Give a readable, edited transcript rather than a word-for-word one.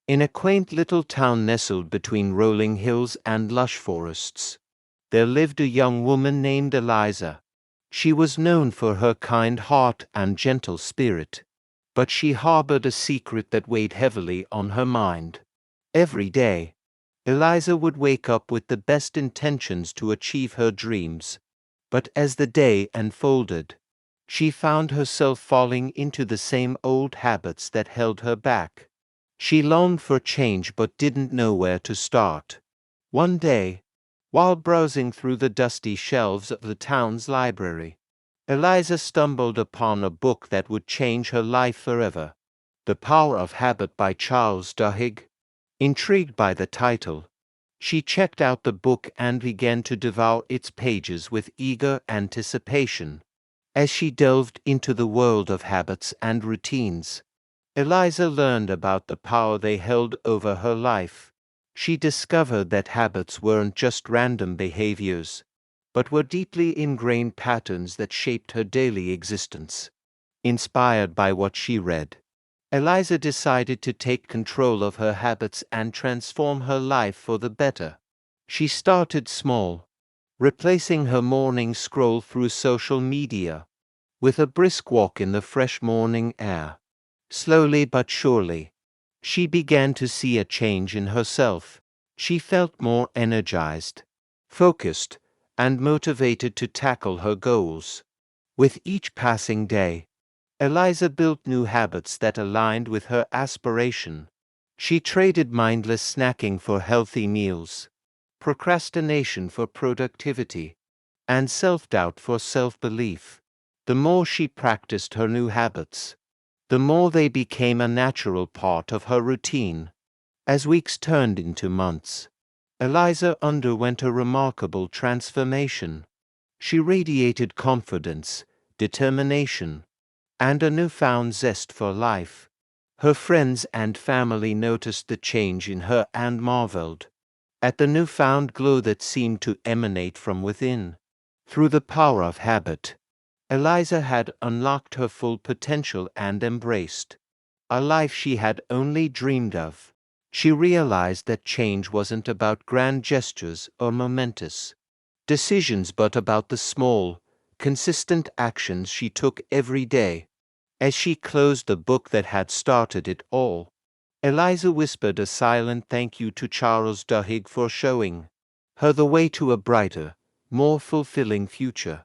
In a quaint little town nestled between rolling hills and lush forests, there lived a young woman named Eliza. She was known for her kind heart and gentle spirit, but she harbored a secret that weighed heavily on her mind. Every day, Eliza would wake up with the best intentions to achieve her dreams, but as the day unfolded, she found herself falling into the same old habits that held her back. She longed for change but didn't know where to start. One day, while browsing through the dusty shelves of the town's library, Eliza stumbled upon a book that would change her life forever. The Power of Habit by Charles Duhigg. Intrigued by the title, she checked out the book and began to devour its pages with eager anticipation. As she delved into the world of habits and routines, Eliza learned about the power they held over her life. She discovered that habits weren't just random behaviors, but were deeply ingrained patterns that shaped her daily existence. Inspired by what she read, Eliza decided to take control of her habits and transform her life for the better. She started small, replacing her morning scroll through social media with a brisk walk in the fresh morning air. Slowly but surely, she began to see a change in herself. She felt more energized, focused, and motivated to tackle her goals. With each passing day, Eliza built new habits that aligned with her aspiration. She traded mindless snacking for healthy meals, procrastination for productivity, and self-doubt for self-belief. The more she practiced her new habits, the more they became a natural part of her routine. As weeks turned into months, Eliza underwent a remarkable transformation. She radiated confidence, determination, and a newfound zest for life. Her friends and family noticed the change in her and marveled at the newfound glow that seemed to emanate from within. Through the power of habit, Eliza had unlocked her full potential and embraced a life she had only dreamed of. She realized that change wasn't about grand gestures or momentous decisions but about the small, consistent actions she took every day. As she closed the book that had started it all, Eliza whispered a silent thank you to Charles Duhigg for showing her the way to a brighter, more fulfilling future.